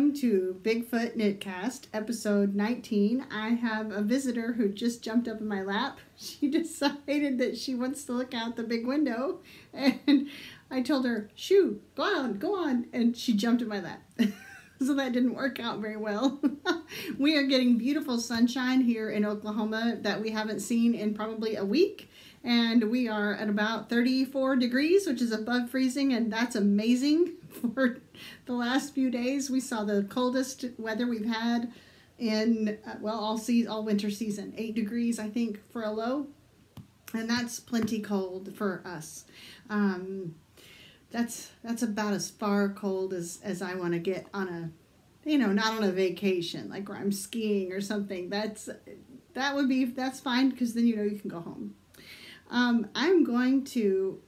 welcome to BigFoot KnitCast, episode 19. I have a visitor who just jumped up in my lap. She decided that she wants to look out the big window, and I told her, shoo, go on, and she jumped in my lap. So that didn't work out very well. We are getting beautiful sunshine here in Oklahoma that we haven't seen in probably a week. And we are at about 34 degrees, which is above freezing, and that's amazing. For the last few days, we saw the coldest weather we've had in, all winter season. 8 degrees, I think, for a low. And that's plenty cold for us. That's about as far cold as I want to get on a, not on a vacation, like where I'm skiing or something. That's fine, because then you can go home. I'm going to,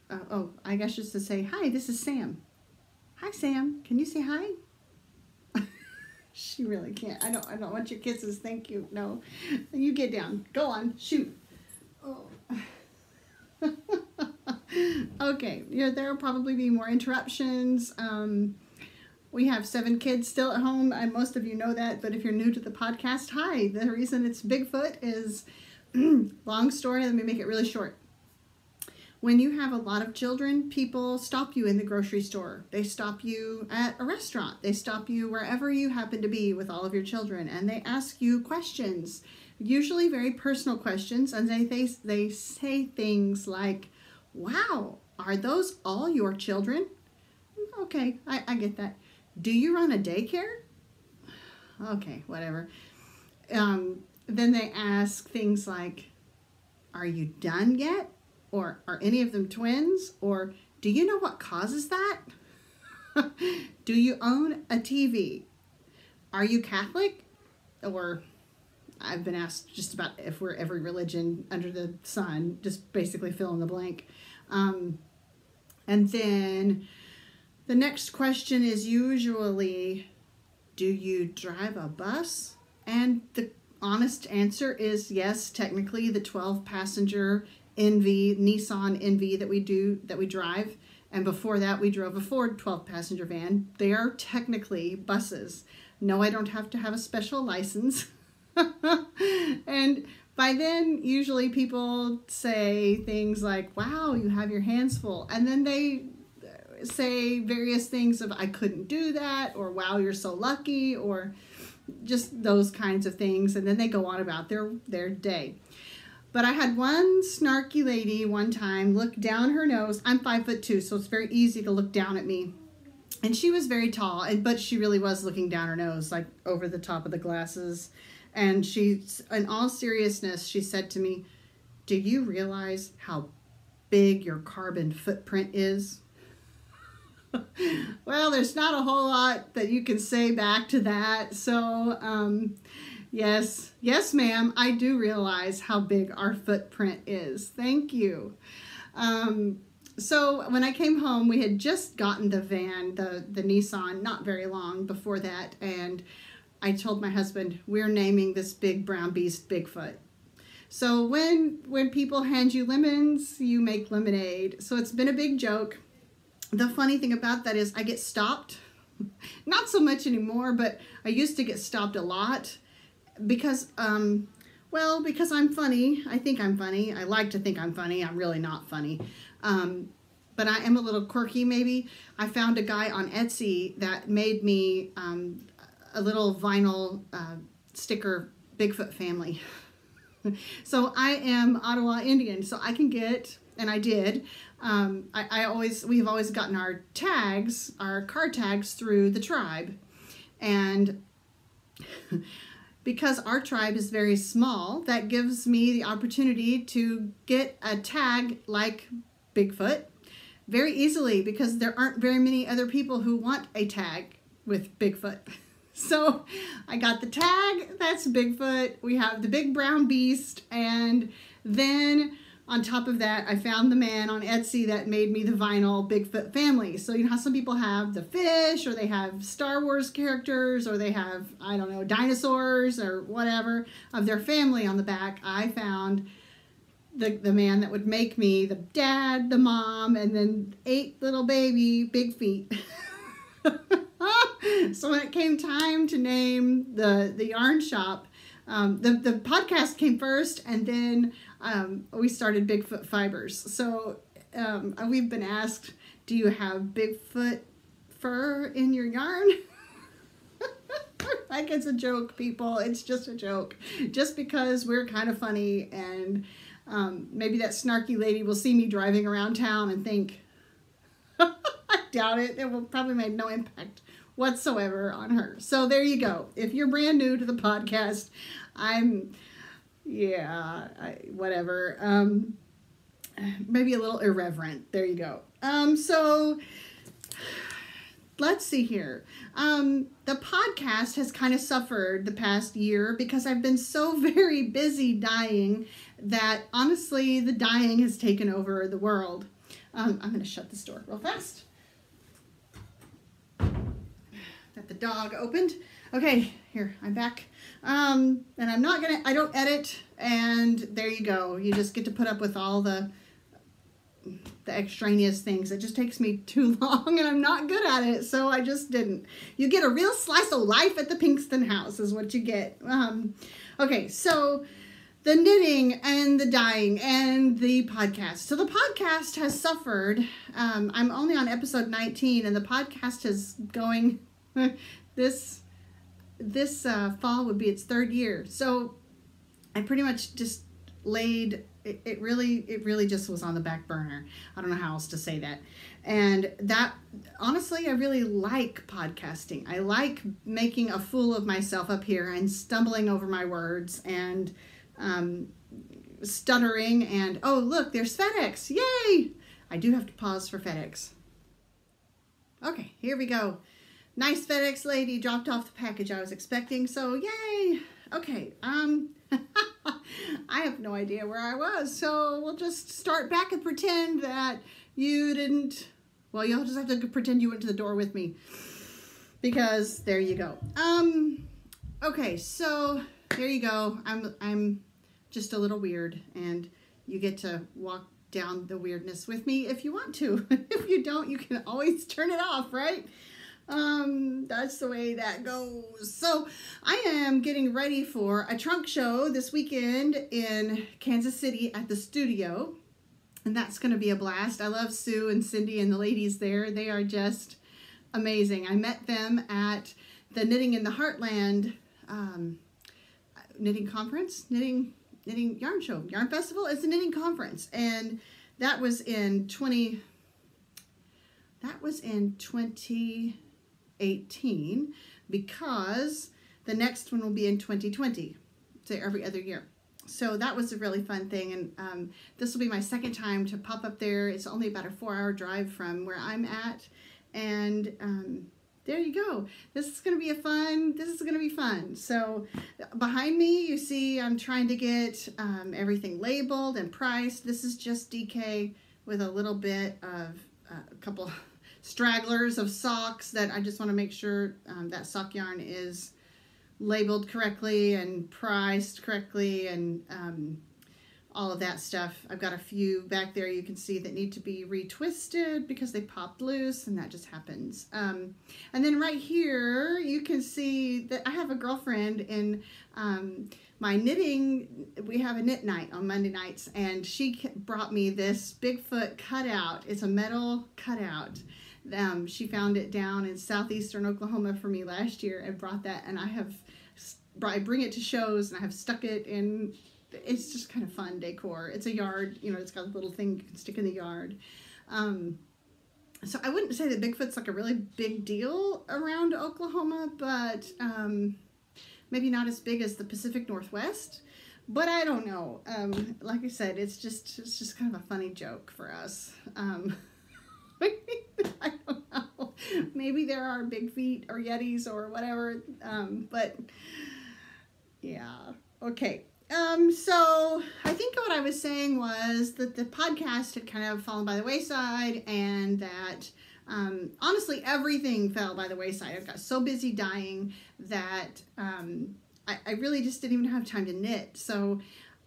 I guess just to say, hi, this is Sam. Hi, Sam. Can you say hi? She really can't. I don't want your kisses. Thank you. No. You get down. Go on. Shoot. Oh. Okay. There will probably be more interruptions. We have 7 kids still at home, and most of you know that, but if you're new to the podcast, hi. The reason it's Bigfoot is, long story, let me make it really short. When you have a lot of children, people stop you in the grocery store. They stop you at a restaurant. They stop you wherever you happen to be with all of your children, and they ask you questions, usually very personal questions, and they say things like, wow, are those all your children? Okay, I get that. Do you run a daycare? Okay, whatever. Then they ask things like, are you done yet? Or are any of them twins? Or do you know what causes that? Do you own a TV? Are you Catholic? Or I've been asked just about if we're every religion under the sun, just basically fill in the blank. And then the next question is usually, do you drive a bus? And the honest answer is yes, technically the 12-passenger Nissan NV that we drive, and before that we drove a Ford 12-passenger van. They are technically buses. No, I don't have to have a special license. And by then, usually people say things like, wow, you have your hands full. And then they say various things of, I couldn't do that, or wow, you're so lucky, or just those kinds of things. And then they go on about their day. But I had one snarky lady one time look down her nose. I'm 5'2", so it's very easy to look down at me. And she was very tall, but she really was looking down her nose, like over the top of the glasses. And she, in all seriousness, she said to me, do you realize how big your carbon footprint is? Well, there's not a whole lot that you can say back to that. So, yes, ma'am, I do realize how big our footprint is. Thank you. So when I came home, we had just gotten the van, the Nissan, not very long before that, and I told my husband, we're naming this big brown beast Bigfoot. So when people hand you lemons, you make lemonade. So it's been a big joke. The funny thing about that is I get stopped. Not so much anymore, but I used to get stopped a lot. Because I'm funny. I think I'm funny. I like to think I'm funny. I'm really not funny. But I am a little quirky, maybe. I found a guy on Etsy that made me a little vinyl sticker Bigfoot family. So I am Ottawa Indian, so I can get, and I did, we've always gotten our car tags through the tribe. And because our tribe is very small, that gives me the opportunity to get a tag like Bigfoot very easily, because there aren't very many other people who want a tag with Bigfoot. So I got the tag, that's Bigfoot. We have the big brown beast, and then on top of that, I found the man on Etsy that made me the vinyl Bigfoot family. So you know how some people have the fish, or they have Star Wars characters, or they have, I don't know, dinosaurs or whatever of their family on the back. I found the man that would make me the dad, the mom, and then 8 little baby big feet. So when it came time to name the yarn shop, the podcast came first, and then we started Bigfoot Fibers. So we've been asked, do you have Bigfoot fur in your yarn? Like, it's a joke, people. It's just a joke. Just because we're kind of funny, and maybe that snarky lady will see me driving around town and think, I doubt it. It will probably make no impact whatsoever on her. So there you go. If you're brand new to the podcast, whatever. Maybe a little irreverent. There you go. So let's see here. The podcast has kind of suffered the past year because I've been so very busy dyeing that honestly the dyeing has taken over the world. I'm going to shut this door real fast. Got the dog opened. Okay, here, I'm back. And I don't edit, and there you go. You just get to put up with all the extraneous things. It just takes me too long, and I'm not good at it, so I just didn't. You get a real slice of life at the Pinkston house is what you get. Okay, so the knitting and the dyeing and the podcast. So the podcast has suffered. I'm only on episode 19, and the podcast is going this fall would be its 3rd year. So I pretty much just laid it really just was on the back burner. I don't know how else to say that. And that, honestly, I really like podcasting. I like making a fool of myself up here and stumbling over my words and stuttering and, oh, look, there's FedEx. Yay! I do have to pause for FedEx. Okay, here we go. Nice FedEx lady dropped off the package I was expecting, so yay! Okay, I have no idea where I was, so we'll just start back and pretend that you didn't, well, you'll just have to pretend you went to the door with me, because there you go. Okay, so there you go. I'm just a little weird, and you get to walk down the weirdness with me if you want to. If you don't, you can always turn it off, right? That's the way that goes. So I am getting ready for a trunk show this weekend in Kansas City at the studio, and that's going to be a blast. I love Sue and Cindy and the ladies there. They are just amazing. I met them at the Knitting in the Heartland knitting conference, knitting yarn show, yarn festival. It's a knitting conference, and that was in 2018, because the next one will be in 2020, so every other year. So that was a really fun thing, and this will be my 2nd time to pop up there. It's only about a 4-hour drive from where I'm at, and there you go. This is going to be fun. So behind me, you see I'm trying to get everything labeled and priced. This is just DK with a little bit of a couple stragglers of socks that I just want to make sure that sock yarn is labeled correctly and priced correctly, and all of that stuff. I've got a few back there you can see that need to be retwisted because they popped loose, and that just happens. And then right here you can see that I have a girlfriend in my knitting. We have a knit night on Monday nights, and she brought me this Bigfoot cutout. It's a metal cutout. She found it down in southeastern Oklahoma for me last year and brought that, and I bring it to shows, and I have stuck it in. It's just kind of fun decor. It's a yard, it's got a little thing you can stick in the yard. So I wouldn't say that Bigfoot's like a really big deal around Oklahoma, but maybe not as big as the Pacific Northwest. But I don't know. Like I said, it's just kind of a funny joke for us. I don't know. Maybe there are big feet or yetis or whatever. But yeah. Okay. So I think what I was saying was that the podcast had kind of fallen by the wayside, and that honestly everything fell by the wayside. I got so busy dyeing that I really just didn't even have time to knit. So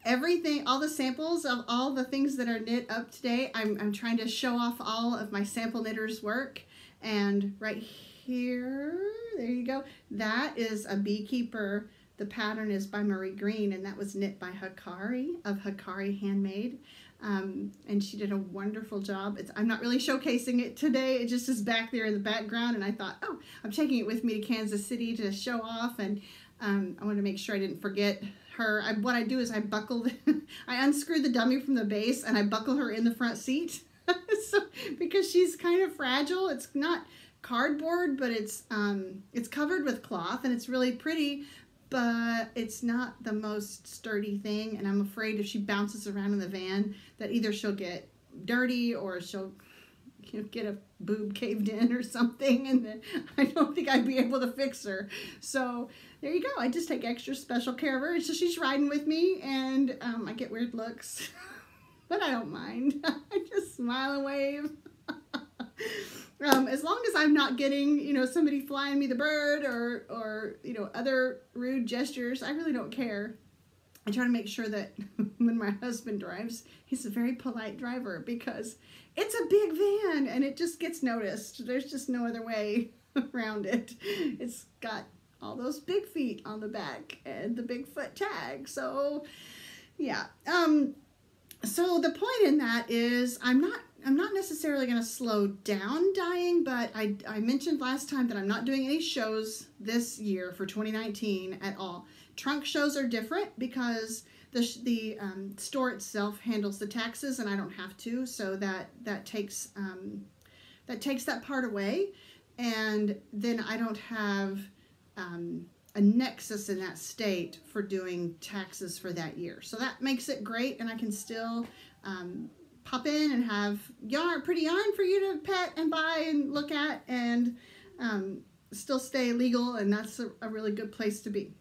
everything, all the samples of all the things that are knit up today, I'm trying to show off all of my sample knitters' work. And right here. There you go. That is a beekeeper. The pattern is by Marie Green, and that was knit by Hikari of Hikari Handmade. And she did a wonderful job. I'm not really showcasing it today. It just is back there in the background, and I thought, oh, I'm taking it with me to Kansas City to show off, and I wanted to make sure I didn't forget her. What I do is I unscrew the dummy from the base, and I buckle her in the front seat. So, because she's kind of fragile. It's not cardboard, but it's covered with cloth, and it's really pretty, but it's not the most sturdy thing, and I'm afraid if she bounces around in the van that either she'll get dirty or she'll get a boob caved in or something, and then I don't think I'd be able to fix her. So there you go. I just take extra special care of her. So she's riding with me, and I get weird looks, but I don't mind. I just smile and wave. As long as I'm not getting, somebody flying me the bird or other rude gestures, I really don't care. I try to make sure that when my husband drives, he's a very polite driver, because it's a big van and it just gets noticed. There's just no other way around it. It's got all those big feet on the back and the BigFoot tag. So yeah. So the point in that is I'm not necessarily going to slow down dyeing, but I mentioned last time that I'm not doing any shows this year for 2019 at all. Trunk shows are different because the store itself handles the taxes, and I don't have to, so that takes that part away, and then I don't have a nexus in that state for doing taxes for that year. So that makes it great, and I can still pop in and have pretty yarn for you to pet and buy and look at, and still stay legal, and that's a really good place to be.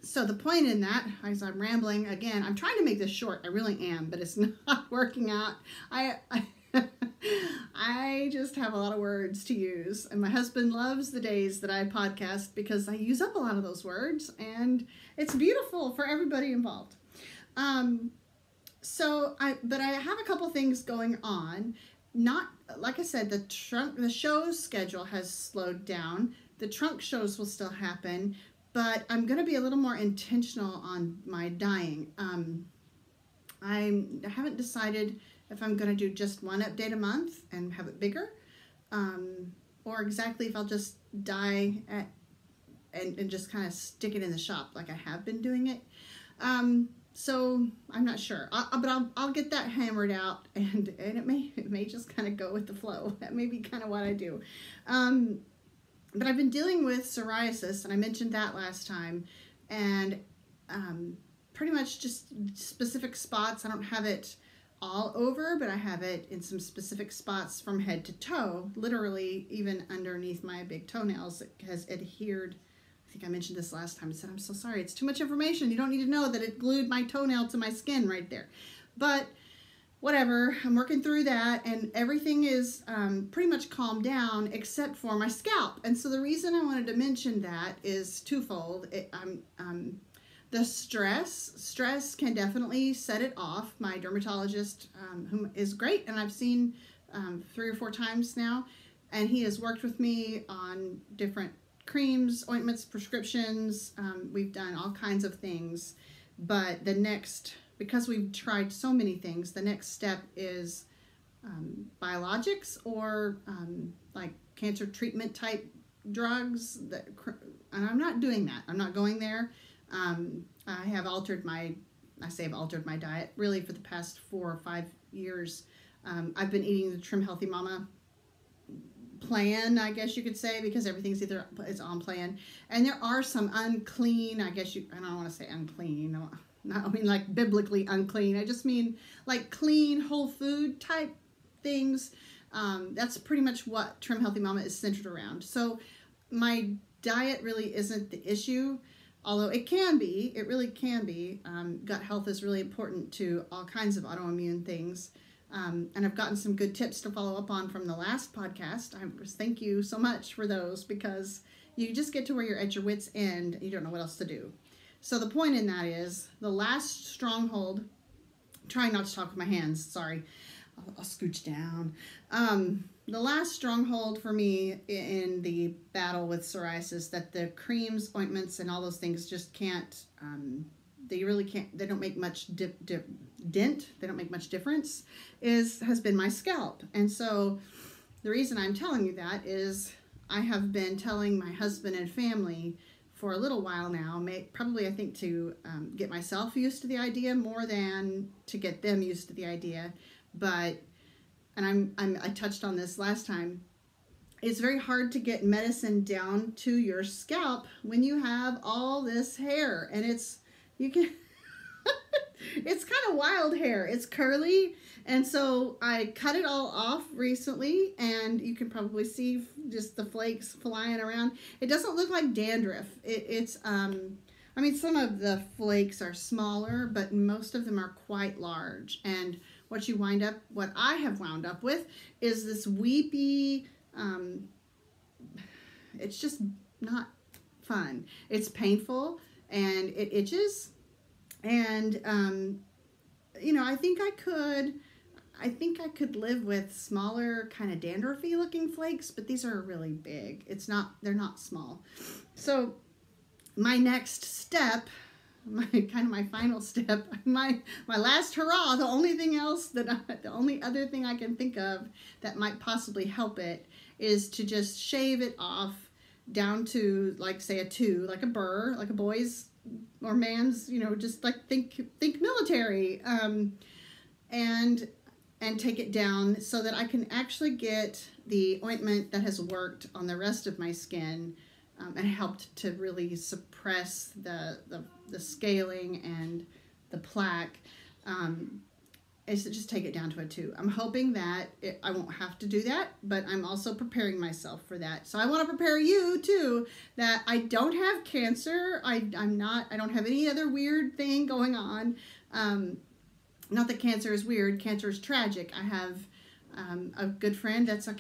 So the point in that, as I'm rambling again, I'm trying to make this short. I really am, but it's not working out. I just have a lot of words to use, and my husband loves the days that I podcast because I use up a lot of those words, and it's beautiful for everybody involved. But I have a couple things going on. Not, like I said, the show schedule has slowed down. The trunk shows will still happen, but I'm going to be a little more intentional on my dyeing. I haven't decided if I'm going to do just one update a month and have it bigger, or exactly if I'll just dye and just kind of stick it in the shop like I have been doing it. So I'm not sure, but I'll get that hammered out, and it may just kind of go with the flow. That may be kind of what I do. But I've been dealing with psoriasis, and I mentioned that last time, and pretty much just specific spots. I don't have it all over, but I have it in some specific spots from head to toe, literally even underneath my big toenails. It has adhered. I think I mentioned this last time. I said, I'm so sorry. It's too much information. You don't need to know that it glued my toenail to my skin right there. But whatever, I'm working through that, and everything is pretty much calmed down except for my scalp. And so the reason I wanted to mention that is twofold. The stress can definitely set it off. My dermatologist, who is great, and I've seen 3 or 4 times now, and he has worked with me on different creams, ointments, prescriptions. We've done all kinds of things, but because we've tried so many things, the next step is biologics or like cancer treatment type drugs. And I'm not doing that. I'm not going there. I have altered my diet really for the past 4 or 5 years. I've been eating the Trim Healthy Mama plan, I guess you could say, because everything's it's on plan. And there are some unclean, I don't want to say unclean, I mean like biblically unclean. I just mean like clean whole food type things. That's pretty much what Trim Healthy Mama is centered around. So my diet really isn't the issue, although it really can be. Gut health is really important to all kinds of autoimmune things. And I've gotten some good tips to follow up on from the last podcast. Thank you so much for those, because you just get to where you're at your wit's end and you don't know what else to do. So the point in that is the last stronghold, trying not to talk with my hands, sorry, I'll scooch down. the last stronghold for me in the battle with psoriasis, that the creams, ointments, and all those things just can't, they really can't, they don't make much dent, they don't make much difference, has been my scalp. And so the reason I'm telling you that is I have been telling my husband and family for a little while now, probably I think to get myself used to the idea more than to get them used to the idea. But, and I touched on this last time, it's very hard to get medicine down to your scalp when you have all this hair, and it's it's kind of wild hair. It's curly, and so I cut it all off recently, and you can probably see just the flakes flying around. It doesn't look like dandruff. I mean, some of the flakes are smaller, but most of them are quite large. And what I have wound up with is this weepy, it's just not fun. It's painful and it itches. And, you know, I think I could live with smaller kind of dandruffy looking flakes, but these are really big. They're not small. So my next step, my final step, my last hurrah, the only other thing I can think of that might possibly help it is to just shave it off down to, like, say a 2, like a burr, like a boy's or man's, you know, just like think military, and take it down so that I can actually get the ointment that has worked on the rest of my skin, and helped to really suppress the scaling and the plaque, is to just take it down to a 2. I'm hoping that I won't have to do that, but I'm also preparing myself for that. So I want to prepare you too, that I don't have cancer. I don't have any other weird thing going on. Not that cancer is weird. Cancer is tragic. I have a good friend that's a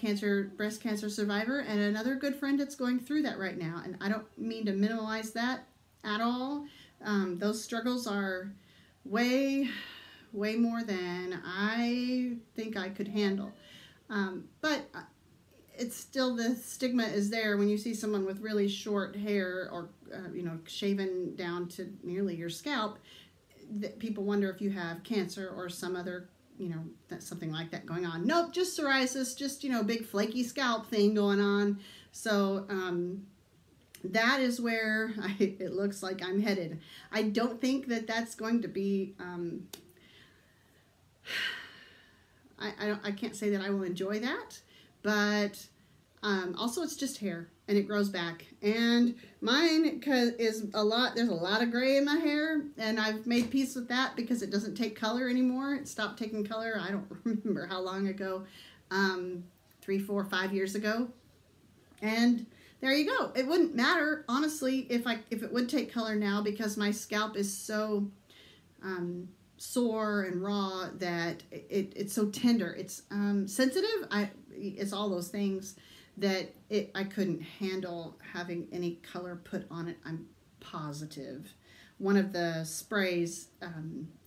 breast cancer survivor, and another good friend that's going through that right now. And I don't mean to minimize that at all. Those struggles are way more than I think I could handle. But it's still, the stigma is there when you see someone with really short hair or, you know, shaven down to nearly your scalp, that people wonder if you have cancer or some other, you know, something like that going on. Nope, just psoriasis, just, you know, big flaky scalp thing going on. So, that is where it looks like I'm headed. I don't think that that's going to be, I can't say that I will enjoy that, but also it's just hair and it grows back. And mine there's a lot of gray in my hair, and I've made peace with that because it doesn't take color anymore. It stopped taking color, I don't remember how long ago, 3, 4, 5 years ago. And there you go. It wouldn't matter, honestly, if it would take color now, because my scalp is so sore and raw that it's so tender. It's sensitive. It's all those things that I couldn't handle having any color put on it. I'm positive. One of the sprays,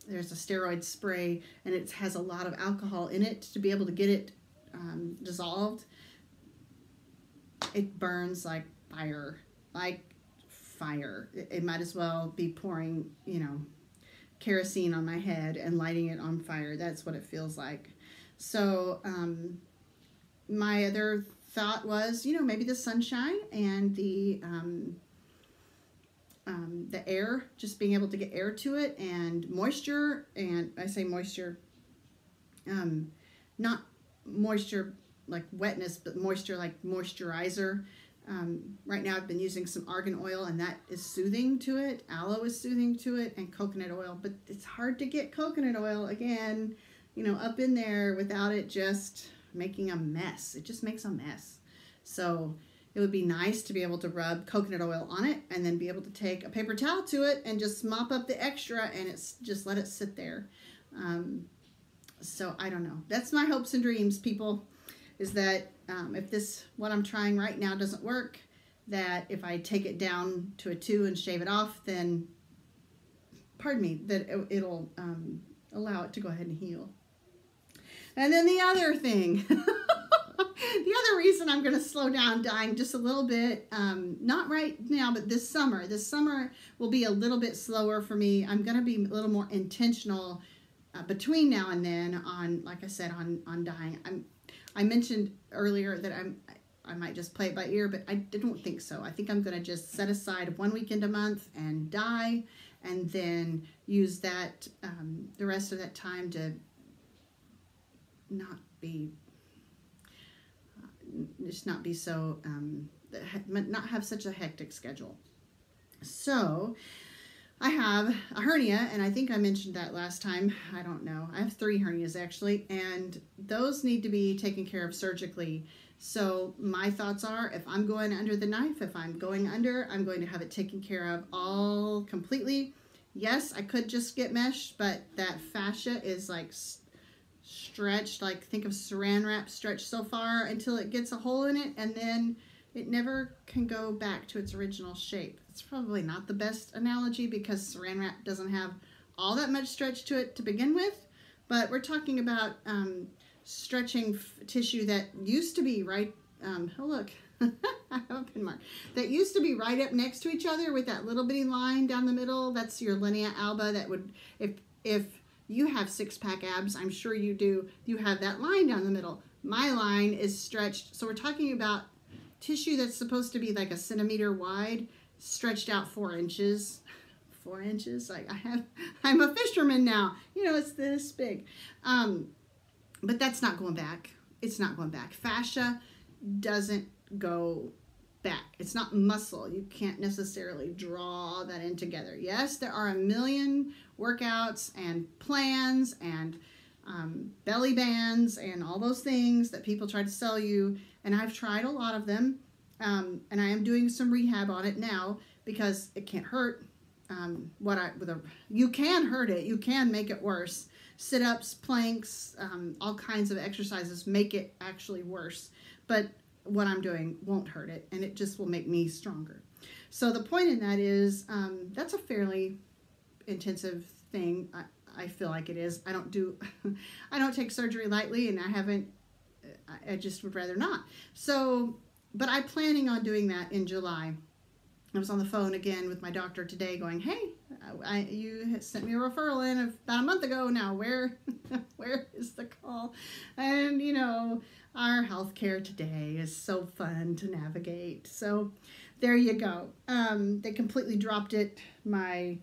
there's a steroid spray, and it has a lot of alcohol in it to be able to get it dissolved. It burns like fire, It might as well be pouring, you know, kerosene on my head and lighting it on fire. That's what it feels like. So my other thought was, you know, maybe the sunshine and the air, just being able to get air to it, and moisture. And I say moisture, not moisture like wetness, but moisture like moisturizer. Right now I've been using some argan oil, and that is soothing to it. Aloe is soothing to it, and coconut oil. But it's hard to get coconut oil, again, you know, up in there without it just making a mess. It just makes a mess. So it would be nice to be able to rub coconut oil on it and then be able to take a paper towel to it and just mop up the extra, and it's just let it sit there. So I don't know. That's my hopes and dreams, people, is that if what I'm trying right now doesn't work, that if I take it down to a 2 and shave it off, then, pardon me, that it'll allow it to go ahead and heal. And then the other thing, The other reason I'm going to slow down dyeing just a little bit, not right now, but this summer will be a little bit slower for me. I'm going to be a little more intentional between now and then on, like I said, on dyeing. I mentioned earlier that I might just play it by ear, but I don't think so. I think I'm going to just set aside 1 weekend a month and dye, and then use that the rest of that time to not be so not have such a hectic schedule. So I have a hernia, and I think I mentioned that last time. I don't know. I have 3 hernias actually, and those need to be taken care of surgically. So my thoughts are, if I'm going under the knife, if I'm going under, I'm going to have it taken care of all completely. Yes, I could just get mesh, but that fascia is like stretched, like think of saran wrap stretched so far until it gets a hole in it, and then it never can go back to its original shape. It's probably not the best analogy because saran wrap doesn't have all that much stretch to it to begin with, but we're talking about stretching tissue that used to be right, oh look, I have a pin mark, that used to be right up next to each other with that little bitty line down the middle. That's your linea alba. That would, if you have 6-pack abs, I'm sure you do, you have that line down the middle. My line is stretched, so we're talking about tissue that's supposed to be like a centimeter wide, stretched out 4 inches. 4 inches, like I'm a fisherman now, you know, it's this big. But that's not going back. It's not going back. Fascia doesn't go back. It's not muscle. You can't necessarily draw that in together. Yes, there are a million workouts and plans and belly bands and all those things that people try to sell you, and I've tried a lot of them, and I am doing some rehab on it now because it can't hurt. You can hurt it. You can make it worse. Sit-ups, planks, all kinds of exercises make it actually worse. But what I'm doing won't hurt it, and it just will make me stronger. So the point in that is that's a fairly intensive thing. I feel like it is. I don't take surgery lightly, and I just would rather not. So, but I'm planning on doing that in July. I was on the phone again with my doctor today going, hey, you sent me a referral in about a month ago now. Where is the call? And, you know, our healthcare today is so fun to navigate. So there you go. They completely dropped it. My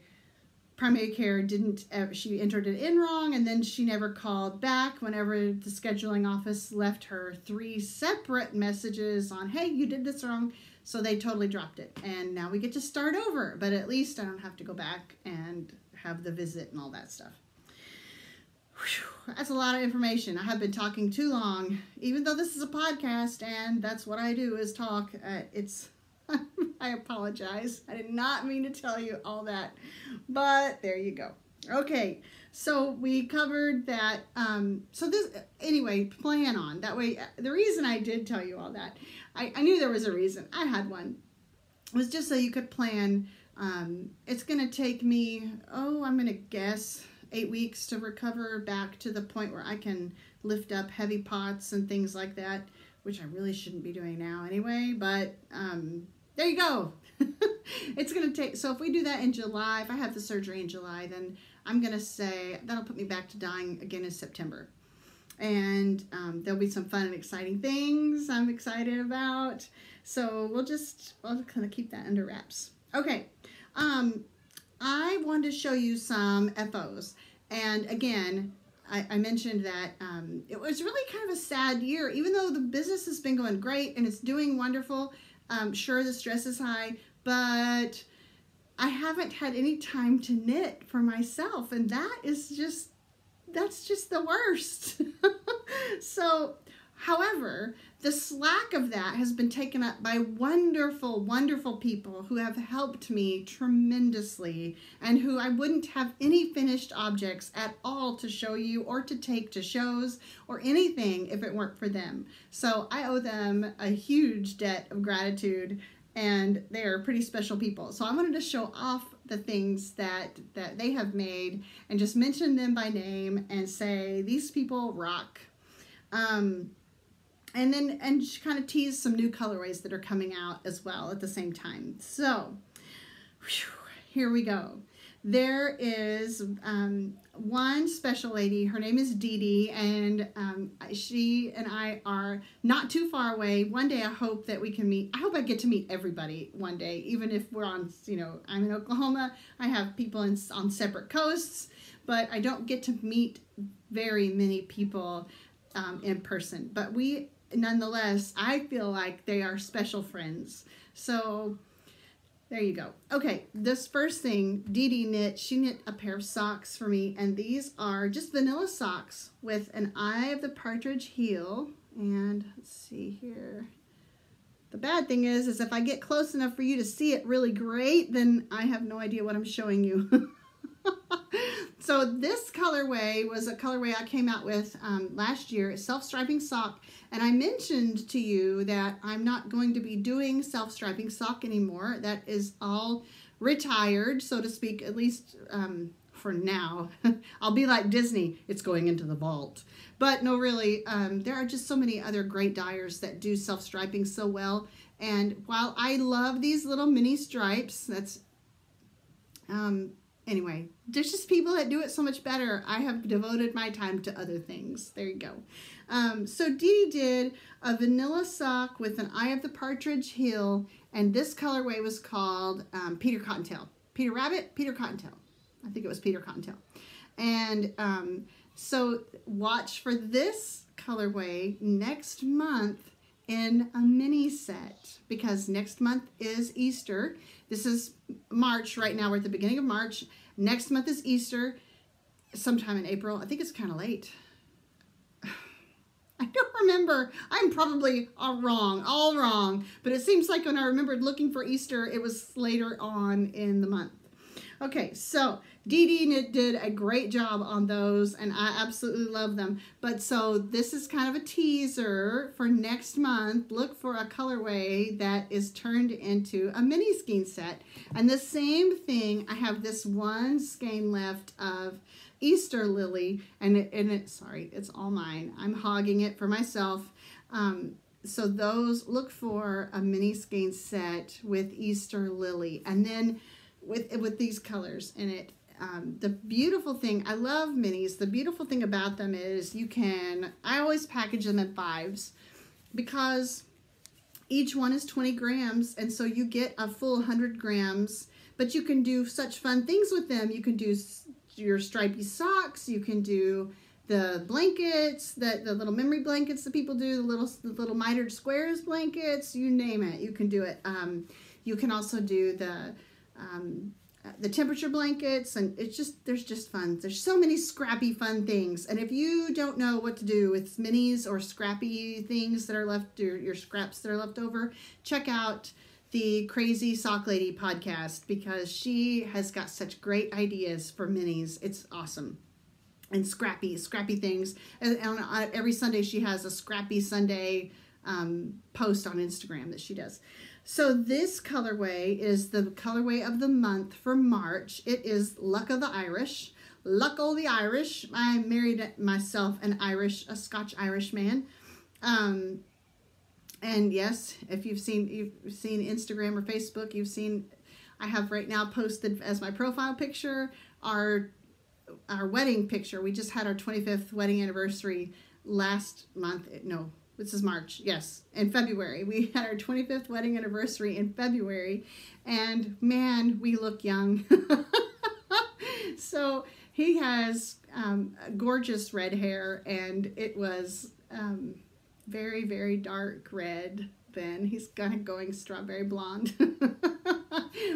primary care she entered it in wrong, and then she never called back whenever the scheduling office left her 3 separate messages on, hey, you did this wrong. So they totally dropped it, and now we get to start over, but at least I don't have to go back and have the visit and all that stuff. Whew, that's a lot of information. I have been talking too long, even though this is a podcast, and that's what I do is talk. I apologize. I did not mean to tell you all that, but there you go. Okay, so we covered that. Anyway, plan on. That way, the reason I did tell you all that, I knew there was a reason. I had one. It was just so you could plan. It's going to take me, I'm going to guess 8 weeks to recover back to the point where I can lift up heavy pots and things like that, which I really shouldn't be doing now anyway, but there you go. It's going to take, so if we do that in July, if I have the surgery in July, then I'm going to say that'll put me back to dyeing again in September. And there'll be some fun and exciting things I'm excited about. So we'll kind of keep that under wraps. Okay. I wanted to show you some FOs. And again, I mentioned that it was really kind of a sad year, even though the business has been going great and it's doing wonderful. Sure, the stress is high, but I haven't had any time to knit for myself, and that's just the worst. So, however, the slack of that has been taken up by wonderful, wonderful people who have helped me tremendously, and who I wouldn't have any finished objects at all to show you or to take to shows or anything if it weren't for them. So I owe them a huge debt of gratitude, and they are pretty special people. So I wanted to show off the things that they have made and just mention them by name and say, these people rock. and kind of tease some new colorways that are coming out as well at the same time. So here we go. There is one special lady. Her name is Dee Dee, and she and I are not too far away. One day I hope that we can meet. I hope I get to meet everybody one day, even if we're on, I'm in Oklahoma. I have people on separate coasts, but I don't get to meet very many people in person. But we, nonetheless, I feel like they are special friends. So there you go. Okay, this first thing, Dee Dee she knit a pair of socks for me, and these are just vanilla socks with an Eye of the Partridge heel. And let's see here. The bad thing is if I get close enough for you to see it really great, then I have no idea what I'm showing you. So this colorway was a colorway I came out with last year, a self-striping sock, and I mentioned to you that I'm not going to be doing self-striping sock anymore. That is all retired, so to speak, at least for now. I'll be like Disney, it's going into the vault. But no, really, there are just so many other great dyers that do self-striping so well, and while I love these little mini stripes, that's anyway, there's just people that do it so much better. I have devoted my time to other things. There you go. So Dee Dee did a vanilla sock with an Eye of the Partridge heel, and this colorway was called Peter Cottontail. Peter Rabbit, Peter Cottontail. I think it was Peter Cottontail. And so watch for this colorway next month in a mini set, because next month is Easter. This is March right now. We're at the beginning of March. Next month is Easter, sometime in April. I think it's kind of late. I don't remember. I'm probably all wrong. But it seems like when I remembered looking for Easter, it was later on in the month. Okay, so Dee Dee did a great job on those, and I absolutely love them. But so this is kind of a teaser for next month. Look for a colorway that is turned into a mini skein set. And the same thing, I have this one skein left of Easter Lily, and sorry, it's all mine. I'm hogging it for myself. So those, look for a mini skein set with Easter Lily, and then with these colors in it. The beautiful thing, I love minis. The beautiful thing about them is I always package them in 5s because each one is 20 grams, and so you get a full 100 grams, but you can do such fun things with them. You can do your stripy socks, you can do the blankets, the little memory blankets that people do, the little mitered squares blankets, you name it, you can do it. You can also do the temperature blankets, and there's just fun. There's so many scrappy fun things, and if you don't know what to do with minis or scrappy things that are left, or your scraps that are left over, check out the Crazy Sock Lady podcast, because she has got such great ideas for minis. It's awesome. And scrappy things. And every Sunday she has a Scrappy Sunday post on Instagram that she does. So this colorway is the colorway of the month for March. It is Luck of the Irish. Luck o' the Irish. I married myself a Scotch Irish man. And yes, if you've seen Instagram or Facebook, I have right now posted as my profile picture our wedding picture. We just had our 25th wedding anniversary last month. No, this is March. Yes, in February. We had our 25th wedding anniversary in February, and man, we look young. So he has gorgeous red hair, and it was very, very dark red then. He's kind of going strawberry blonde.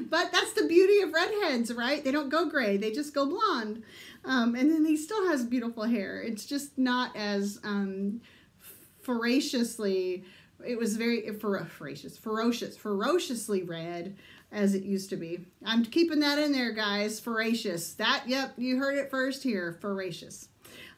But that's the beauty of redheads, right? They don't go gray, they just go blonde. And then he still has beautiful hair. It's just not as ferociously red as it used to be. I'm keeping that in there, guys. Ferocious. Yep, you heard it first here. Ferocious.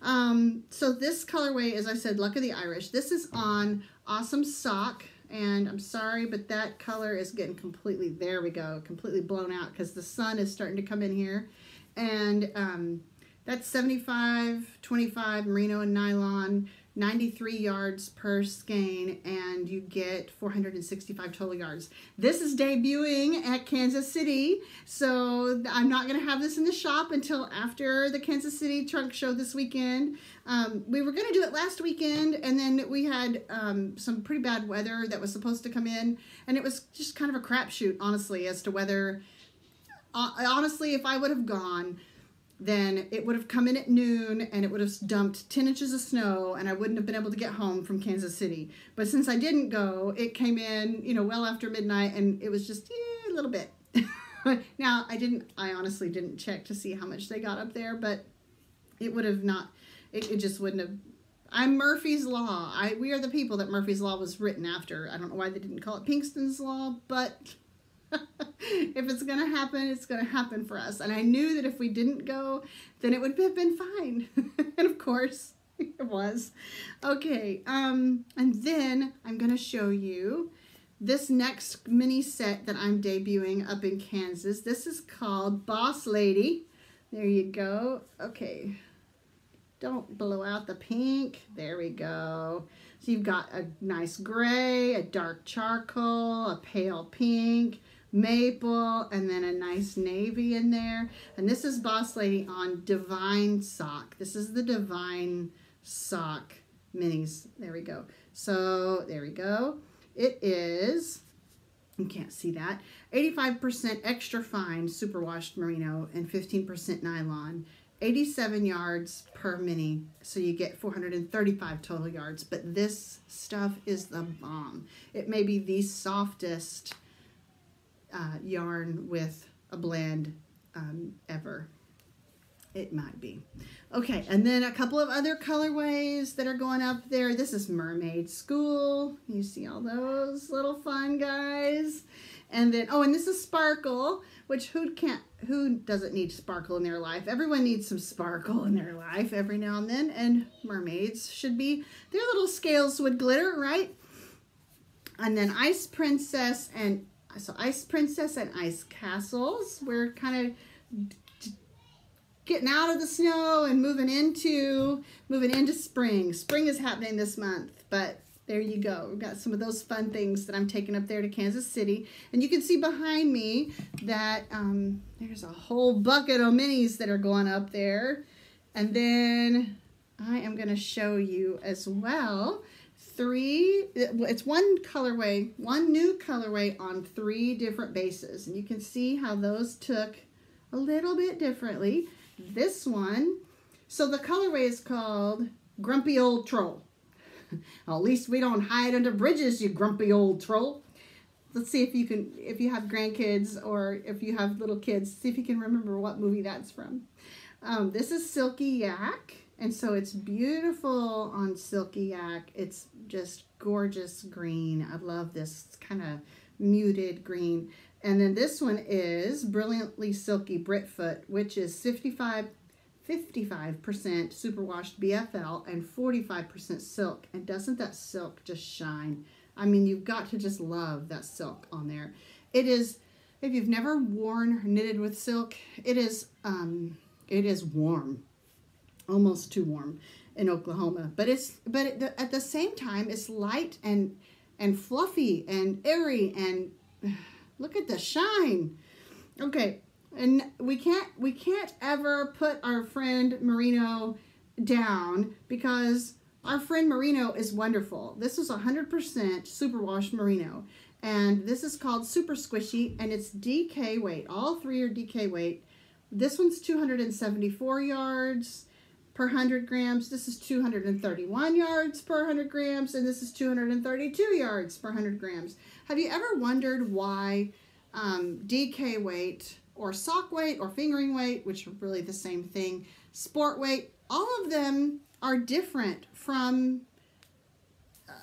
So this colorway, as I said, Luck of the Irish. This is on Awesome Sock, and I'm sorry, but that color is getting completely blown out because the sun is starting to come in here. And that's 75/25 merino and nylon. 93 yards per skein, and you get 465 total yards. This is debuting at Kansas City, so I'm not going to have this in the shop until after the Kansas City trunk show this weekend. We were going to do it last weekend, and then we had some pretty bad weather that was supposed to come in, and it was just kind of a crapshoot, honestly, as to whether, honestly, if I would have gone, then it would have come in at noon and it would have dumped 10 inches of snow and I wouldn't have been able to get home from Kansas City. But since I didn't go, it came in, you know, well after midnight, and it was just a little bit. Now, I honestly didn't check to see how much they got up there, but it would have not, it just wouldn't have. I'm Murphy's Law. We are the people that Murphy's Law was written after. I don't know why they didn't call it Pinkston's Law, but if it's going to happen, it's going to happen for us. And I knew that if we didn't go, then it would have been fine. And of course, it was. Okay, and then I'm going to show you this next mini set that I'm debuting up in Kansas. This is called Boss Lady. There you go. Okay, don't blow out the pink. There we go. So you've got a nice gray, a dark charcoal, a pale pink, maple, and then a nice navy in there. And this is Boss Lady on Divine Sock. This is the Divine Sock minis. There we go. So there we go. It is, you can't see that, 85% extra fine superwashed merino and 15% nylon. 87 yards per mini, so you get 435 total yards. But this stuff is the bomb. It may be the softest yarn with a blend ever. It might be. Okay, and then a couple of other colorways that are going up there. This is Mermaid School. You see all those little fun guys. And then, oh, and this is Sparkle, which who doesn't need sparkle in their life? Everyone needs some sparkle in their life every now and then, and mermaids should be, their little scales would glitter, right? And then Ice Princess and Ice Castles. We're kind of getting out of the snow and moving into spring. Spring is happening this month, but there you go. We've got some of those fun things that I'm taking up there to Kansas City. And you can see behind me that there's a whole bucket of minis that are going up there. And then I am going to show you as well it's one colorway, one new colorway on 3 different bases. And you can see how those took a little bit differently. This one, so the colorway is called Grumpy Old Troll. Well, at least we don't hide under bridges, you grumpy old troll. Let's see if you can, if you have grandkids or if you have little kids, see if you can remember what movie that's from. This is Silky Yak, and so it's beautiful on Silky Yak. It's just gorgeous green. I love this kind of muted green. And then this one is Brilliantly Silky Britfoot, which is 55% superwashed BFL and 45% silk. And doesn't that silk just shine? I mean, you've got to just love that silk on there. It is, if you've never worn or knitted with silk, it is warm, almost too warm in Oklahoma. But at the same time, it's light and fluffy and airy, and look at the shine. Okay. And we can't ever put our friend Merino down, because our friend Merino is wonderful. This is 100% superwash Merino, and this is called Super Squishy, and it's DK weight. All 3 are DK weight. This one's 274 yards per 100 grams. This is 231 yards per 100 grams, and this is 232 yards per 100 grams. Have you ever wondered why DK weight, or sock weight, or fingering weight, which are really the same thing, sport weight, all of them are different from,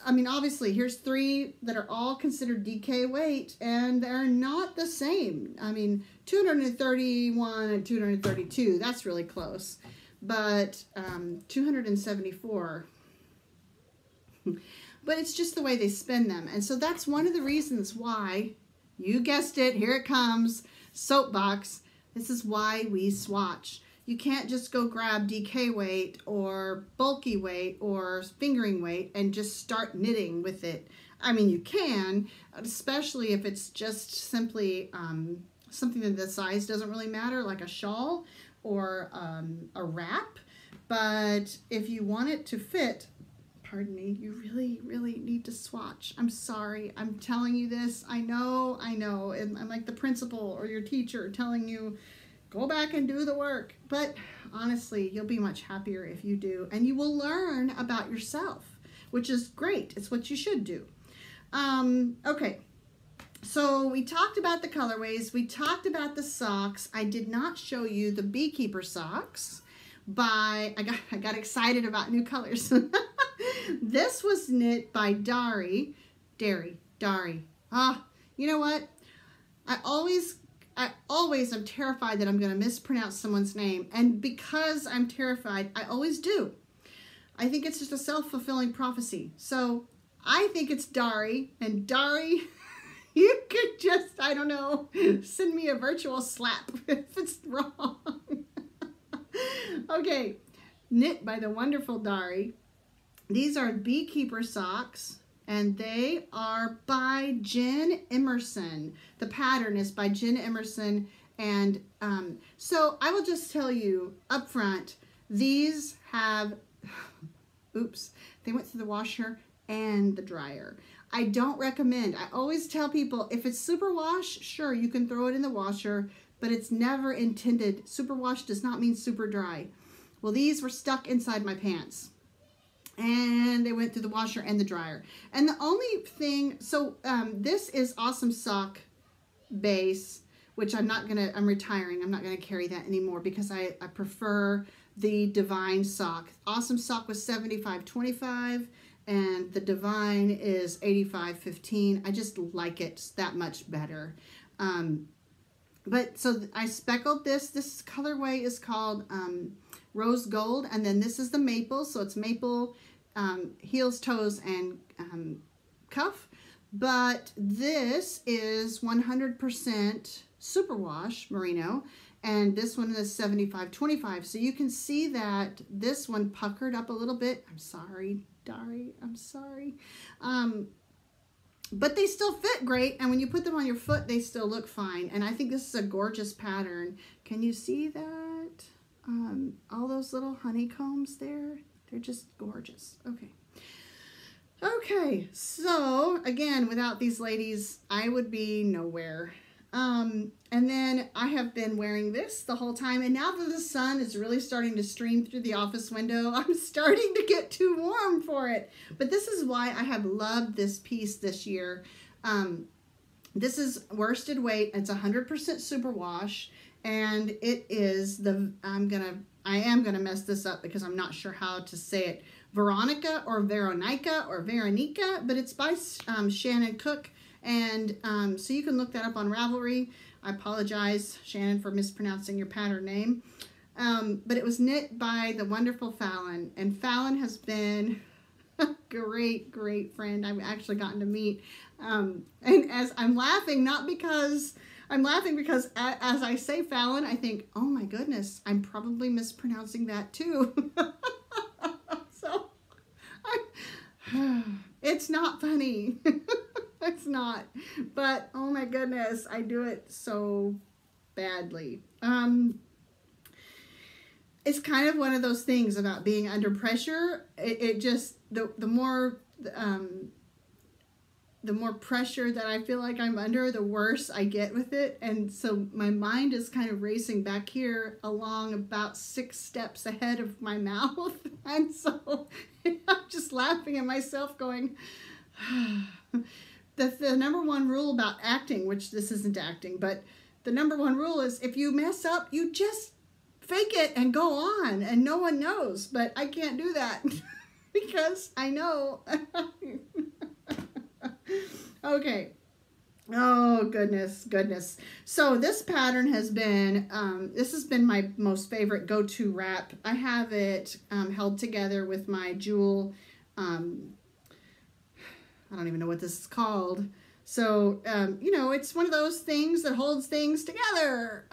I mean, obviously, here's 3 that are all considered DK weight, and they're not the same. I mean, 231 and 232, that's really close, but 274, but it's just the way they spin them. And so that's one of the reasons why, you guessed it, here it comes, soapbox. This is why we swatch. you can't just go grab DK weight or bulky weight or fingering weight and just start knitting with it. I mean, you can, especially if it's just simply something that the size doesn't really matter, like a shawl or a wrap. But if you want it to fit, pardon me, you really, really need to swatch. I'm sorry, I'm telling you this. I know, and I'm like the principal or your teacher telling you, go back and do the work. But honestly, you'll be much happier if you do, and you will learn about yourself, which is great. It's what you should do. Okay, so we talked about the colorways. We talked about the socks. I did not show you the beekeeper socks. I got excited about new colors. This was knit by Dari. Ah, you know what? I always am terrified that I'm going to mispronounce someone's name. And because I'm terrified, I always do. I think it's just a self-fulfilling prophecy. So I think it's Dari. And Dari, you could just, I don't know, send me a virtual slap if it's wrong. Okay, knit by the wonderful Dari. These are beekeeper socks, and they are by Jen Emerson. The pattern is by Jen Emerson, and so I will just tell you up front, these have, oops, they went through the washer and the dryer. I don't recommend. I always tell people, if it's superwash, sure, you can throw it in the washer, but it's never intended. Superwash does not mean super dry. Well, these were stuck inside my pants, and they went through the washer and the dryer. And the only thing, so this is Awesome Sock base, which I'm retiring. I'm not gonna carry that anymore because I prefer the Divine sock. Awesome Sock was $75.25, and the Divine is $85.15. I just like it that much better. But so I speckled this. This colorway is called Rose Gold, and then this is the maple. So it's maple, heels, toes, and cuff. But this is 100% superwash merino, and this one is $75.25. So you can see that this one puckered up a little bit. I'm sorry, Dari, I'm sorry. But they still fit great, and when you put them on your foot, they still look fine. And I think this is a gorgeous pattern. Can you see that? All those little honeycombs there, they're just gorgeous. Okay. Okay, so again, without these ladies, I would be nowhere. And then I have been wearing this the whole time, and now that the sun is really starting to stream through the office window, I'm starting to get too warm for it. But this is why I have loved this piece this year. This is worsted weight. It's 100% superwash, and it is the, I am gonna mess this up because I'm not sure how to say it. Veronica or Veronica, but it's by Shannon Cook. And so you can look that up on Ravelry. I apologize, Shannon, for mispronouncing your pattern name. But it was knit by the wonderful Fallon. And Fallon has been a great, great friend I've actually gotten to meet. And as I'm laughing, not because, I'm laughing because as I say Fallon, I think, oh my goodness, I'm probably mispronouncing that too. So, it's not funny. It's not, but oh my goodness, I do it so badly. It's kind of one of those things about being under pressure. It just, the more pressure that I feel like I'm under, the worse I get with it. And so my mind is kind of racing back here along about 6 steps ahead of my mouth. And so I'm just laughing at myself going, the number one rule about acting, which this isn't acting, but the number one rule is if you mess up, you just fake it and go on and no one knows. But I can't do that because I know. Okay. Oh, goodness. So this pattern has been, this has been my most favorite go-to wrap. I have it held together with my jewel, I don't even know what this is called. So, you know, it's one of those things that holds things together.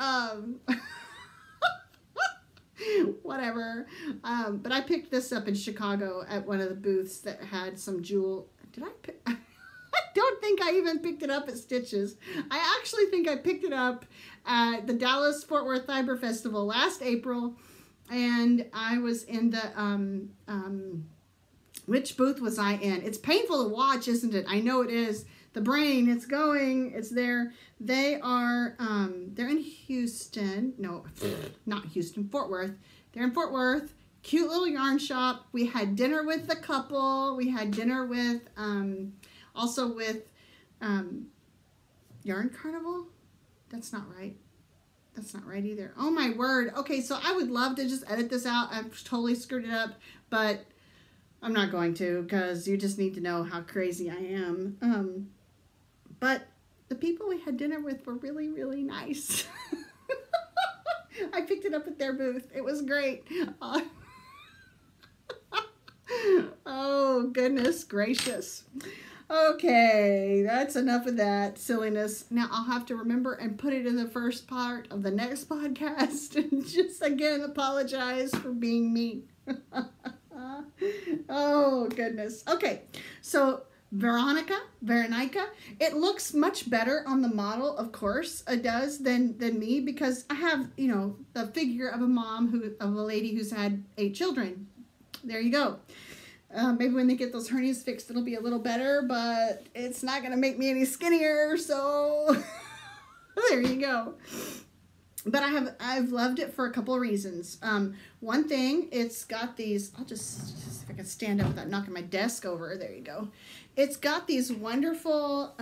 whatever. But I picked this up in Chicago at one of the booths that had some jewel. Did I pick? I don't think I even picked it up at Stitches. I actually think I picked it up at the Dallas Fort Worth Fiber Festival last April, and I was in the which booth was I in? It's painful to watch, isn't it? I know it is. The brain, it's going, it's there. They are, they're in Houston. No, not Houston, Fort Worth. They're in Fort Worth. Cute little yarn shop. We had dinner with the couple. We had dinner with, also with Yarn Carnival. That's not right. That's not right either. Oh my word. Okay, so I would love to just edit this out. I've totally screwed it up, but I'm not going to, because you just need to know how crazy I am. But the people we had dinner with were really, really nice. I picked it up at their booth. It was great. Oh, goodness gracious. Okay, that's enough of that silliness. Now I'll have to remember and put it in the first part of the next podcast and just again apologize for being me. Oh, goodness. Okay, so Veronica, it looks much better on the model, of course, it does, than me, because I have, you know, the figure of a mom, of a lady who's had 8 children. There you go. Maybe when they get those hernias fixed, it'll be a little better, but it's not going to make me any skinnier, so there you go. But I've loved it for a couple of reasons. One thing, it's got these, I'll just see if I can stand up without knocking my desk over. There you go. It's got these wonderful,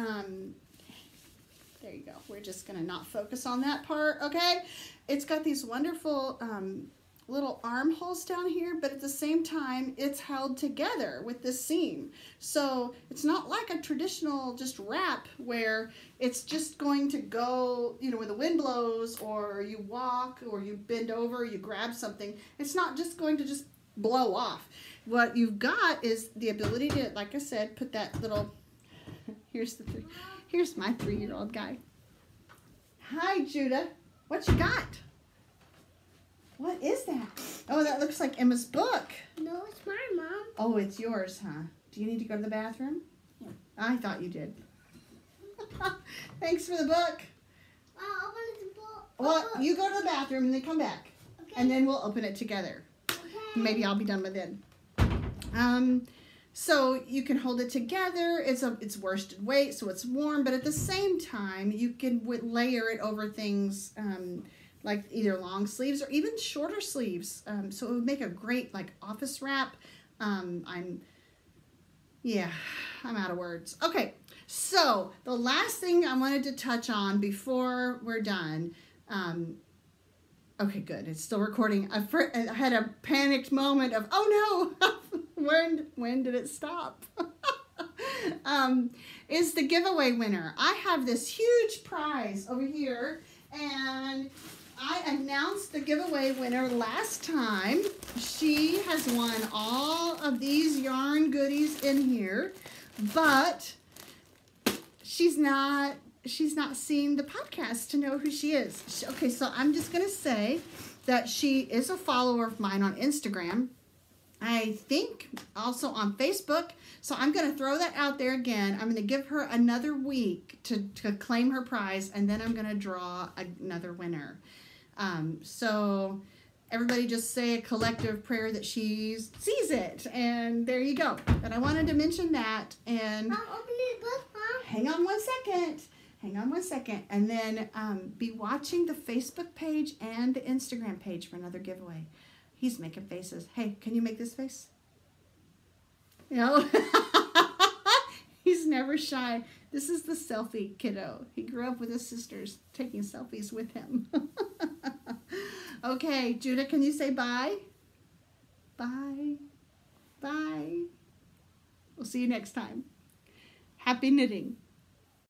there you go. We're just going to not focus on that part, okay? It's got these wonderful little armholes down here, but at the same time, it's held together with this seam. So it's not like a traditional just wrap where it's just going to go, you know, when the wind blows or you walk or you bend over, you grab something. It's not just going to just blow off. What you've got is the ability to, like I said, put that little, here's my 3-year-old guy. Hi, Judah. What you got? What is that? Oh, that looks like Emma's book. No, it's mine, Mom. Oh, it's yours, huh? Do you need to go to the bathroom? Yeah. I thought you did. Thanks for the book. I'll open the book. Well, you go to the bathroom and then come back. Okay. And then we'll open it together. Okay. Maybe I'll be done with it. So you can hold it together. It's worsted weight, so it's warm, but at the same time, you can layer it over things like either long sleeves or even shorter sleeves. So it would make a great like office wrap. I'm out of words. Okay, so the last thing I wanted to touch on before we're done. Okay, good. It's still recording. I had a panicked moment of, oh no, when did it stop? Is the giveaway winner. I have this huge prize over here, and I announced the giveaway winner last time. She has won all of these yarn goodies in here, but she's not seen the podcast to know who she is. Okay, so I'm just going to say that she is a follower of mine on Instagram. I think also on Facebook. So I'm going to throw that out there again. I'm going to give her another week to claim her prize, and then I'm going to draw another winner. So everybody just say a collective prayer that she sees it, and there you go. But I wanted to mention that, and Mom, open the book, Mom. hang on one second, and then be watching the Facebook page and the Instagram page for another giveaway. He's making faces. Hey, can you make this face? You know, he's never shy. This is the selfie kiddo. He grew up with his sisters taking selfies with him. Okay, Judah, can you say bye? Bye. Bye. We'll see you next time. Happy knitting.